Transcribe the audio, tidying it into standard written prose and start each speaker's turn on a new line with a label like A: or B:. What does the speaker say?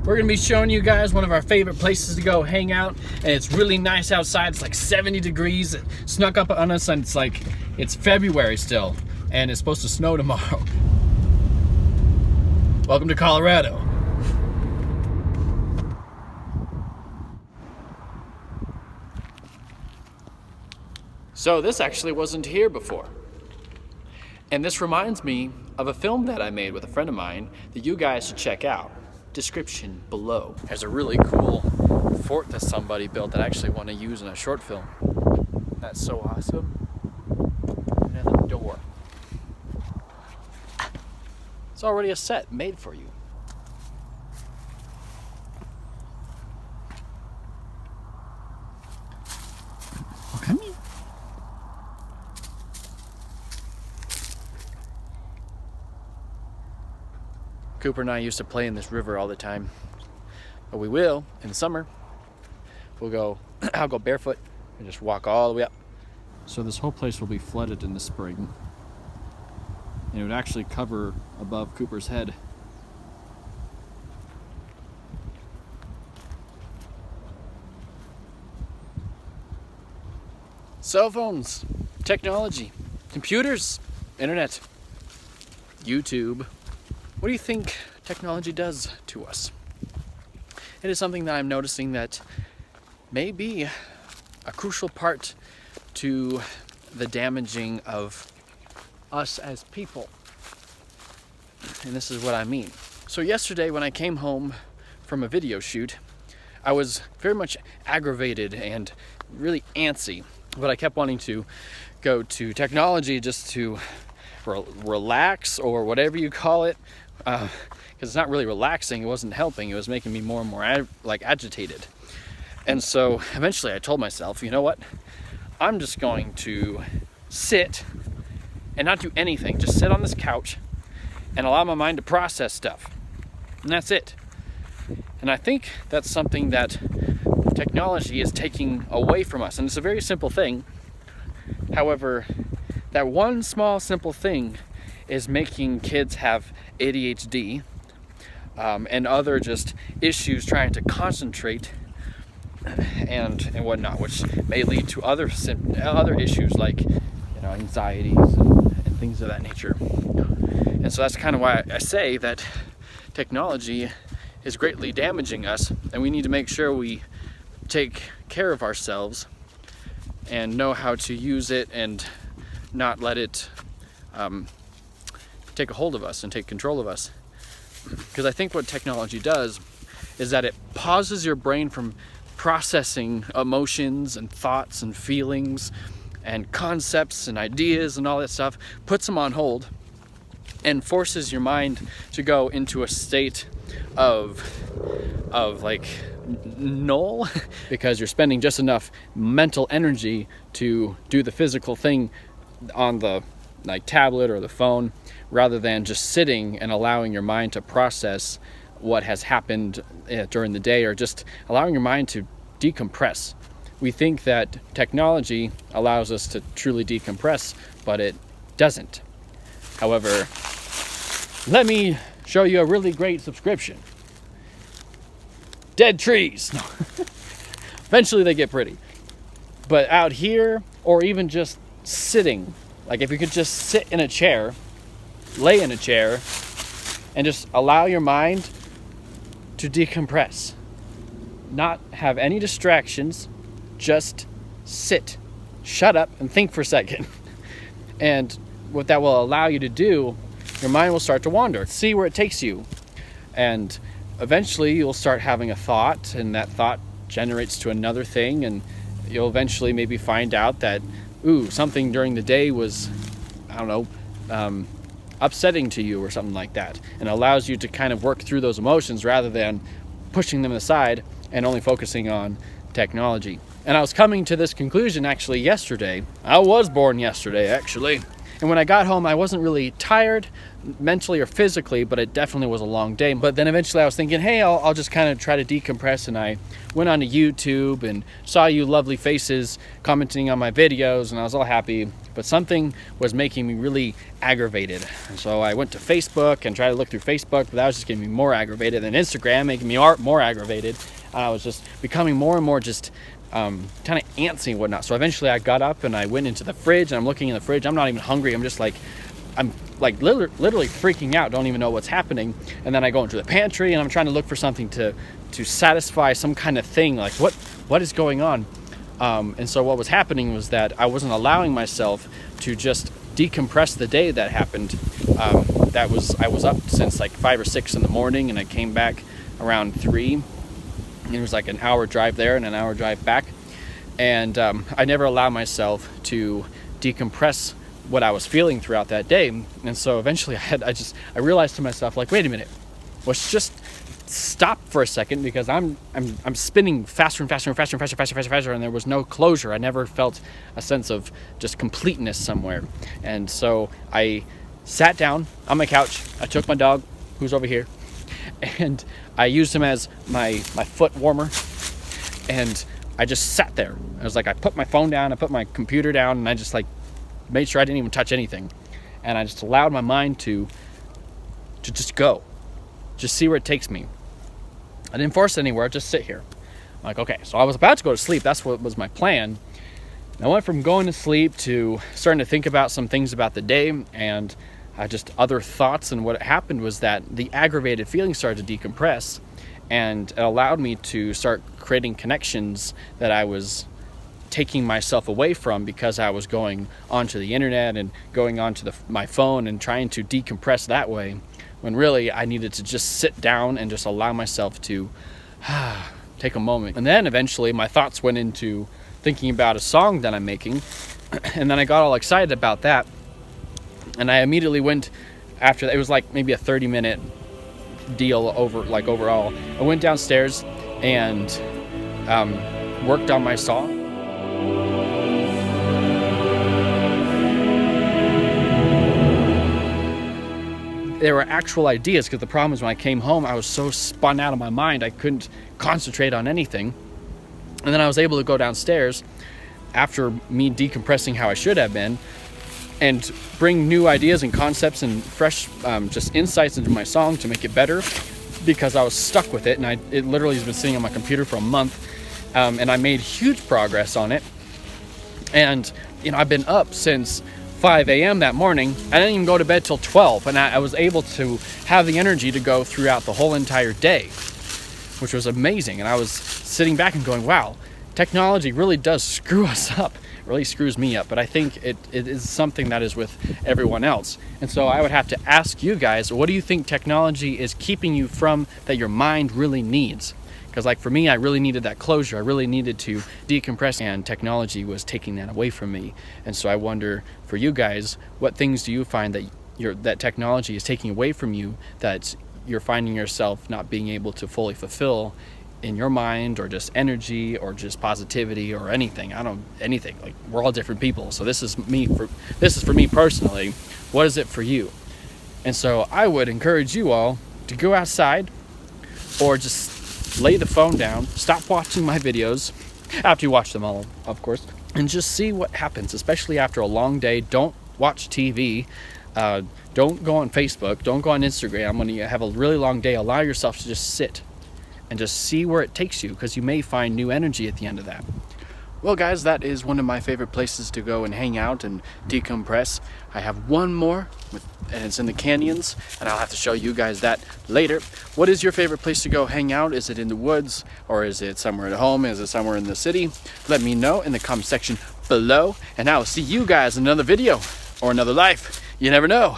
A: we're gonna be showing you guys one of our favorite places to go hang out, and it's really nice outside. It's like 70 degrees. It snuck up on us, and it's February still, and it's supposed to snow tomorrow. Welcome to Colorado. So this actually wasn't here before. And this reminds me of a film that I made with a friend of mine that you guys should check out. Description below. There's a really cool fort that somebody built that I actually want to use in a short film. That's so awesome. And the door. It's already a set made for you. Come here. Cooper and I used to play in this river all the time, but we will in the summer. I'll go barefoot and just walk all the way up. So this whole place will be flooded in the spring, and it would actually cover above Cooper's head. Cell phones, technology, computers, internet, YouTube. What do you think technology does to us? It is something that I'm noticing that may be a crucial part to the damaging of us as people. And this is what I mean. So yesterday when I came home from a video shoot, I was very much aggravated and really antsy, but I kept wanting to go to technology just to relax, or whatever you call it. Because it's not really relaxing, it wasn't helping, it was making me more and more agitated. And so eventually I told myself, you know what, I'm just going to sit and not do anything, just sit on this couch and allow my mind to process stuff, and that's it. And I think that's something that technology is taking away from us, and it's a very simple thing. However, that one small simple thing is making kids have ADHD and other just issues trying to concentrate and whatnot, which may lead to other issues like anxieties and things of that nature. And so that's kind of why I say that technology is greatly damaging us, and we need to make sure we take care of ourselves and know how to use it and not let it take a hold of us and take control of us. Because I think what technology does is that it pauses your brain from processing emotions and thoughts and feelings and concepts and ideas and all that stuff, puts them on hold, and forces your mind to go into a state of like null, because you're spending just enough mental energy to do the physical thing on the tablet or the phone, rather than just sitting and allowing your mind to process what has happened during the day, or just allowing your mind to decompress. We think that technology allows us to truly decompress, but it doesn't. However, let me show you a really great subscription. Dead trees. Eventually they get pretty. But out here, or even just sitting, like if you could just sit in a chair, lay in a chair, and just allow your mind to decompress. Not have any distractions, just sit, shut up, and think for a second. And what that will allow you to do, your mind will start to wander, see where it takes you. And eventually you'll start having a thought, and that thought generates to another thing, and you'll eventually maybe find out that, something during the day was, upsetting to you or something like that, and allows you to kind of work through those emotions rather than pushing them aside and only focusing on technology. And I was coming to this conclusion actually yesterday. I was born yesterday actually, And when I got home, I wasn't really tired mentally or physically, but it definitely was a long day. But then eventually I was thinking, hey, I'll just kind of try to decompress, and I went onto YouTube and saw you lovely faces commenting on my videos, and I was all happy, but something was making me really aggravated. And so I went to Facebook and tried to look through Facebook, but that was just getting me more aggravated, and Instagram making me more aggravated. I was just becoming more and more just kind of antsy and whatnot. So eventually I got up and I went into the fridge, and I'm looking in the fridge. I'm not even hungry. I'm literally freaking out, don't even know what's happening. And then I go into the pantry and I'm trying to look for something to satisfy some kind of thing, like what is going on. And so what was happening was that I wasn't allowing myself to just decompress the day that happened. I was up since like 5 or 6 in the morning, and I came back around 3. And it was like an hour drive there and an hour drive back. And I never allowed myself to decompress what I was feeling throughout that day. And so eventually I realized to myself, like, wait a minute, let's just stop for a second, because I'm spinning faster and faster and faster and faster, faster, faster, faster, and there was no closure. I never felt a sense of just completeness somewhere. And so I sat down on my couch. I took my dog, who's over here, and I used him as my foot warmer, and I just sat there. I was like, I put my phone down, I put my computer down, and I just like made sure I didn't even touch anything. And I just allowed my mind to just go, just see where it takes me. I didn't force it anywhere, just sit here. I'm like, okay, so I was about to go to sleep. That's what was my plan. And I went from going to sleep to starting to think about some things about the day, and just other thoughts. And what happened was that the aggravated feelings started to decompress, and it allowed me to start creating connections that I was taking myself away from, because I was going onto the internet and going onto my phone and trying to decompress that way, when really I needed to just sit down and just allow myself to take a moment. And then eventually my thoughts went into thinking about a song that I'm making, and then I got all excited about that. And I immediately went after that. It was like maybe a 30-minute deal overall. I went downstairs and worked on my song. There were actual ideas, because the problem is when I came home, I was so spun out of my mind, I couldn't concentrate on anything. And then I was able to go downstairs after me decompressing how I should have been, and bring new ideas and concepts and fresh just insights into my song to make it better, because I was stuck with it, and it literally has been sitting on my computer for a month, and I made huge progress on it. And I've been up since 5 a.m. that morning. I didn't even go to bed till 12, and I was able to have the energy to go throughout the whole entire day, which was amazing. And I was sitting back and going, wow, technology really does screw us up. It really screws me up, but I think it is something that is with everyone else. And so I would have to ask you guys, what do you think technology is keeping you from that your mind really needs? Because like for me, I really needed that closure. I really needed to decompress, and technology was taking that away from me. And so I wonder, for you guys, what things do you find that technology is taking away from you, that you're finding yourself not being able to fully fulfill in your mind, or just energy, or just positivity, or anything? Anything. Like, we're all different people. So this is for me personally. What is it for you? And so I would encourage you all to go outside, or just lay the phone down, stop watching my videos, after you watch them all, of course, and just see what happens, especially after a long day. Don't watch TV. Don't go on Facebook. Don't go on Instagram. When you have a really long day, allow yourself to just sit and just see where it takes you, because you may find new energy at the end of that. Well, guys, that is one of my favorite places to go and hang out and decompress. I have one more, and it's in the canyons, and I'll have to show you guys that later. What is your favorite place to go hang out? Is it in the woods, or is it somewhere at home? Is it somewhere in the city? Let me know in the comment section below, and I will see you guys in another video or another life. You never know.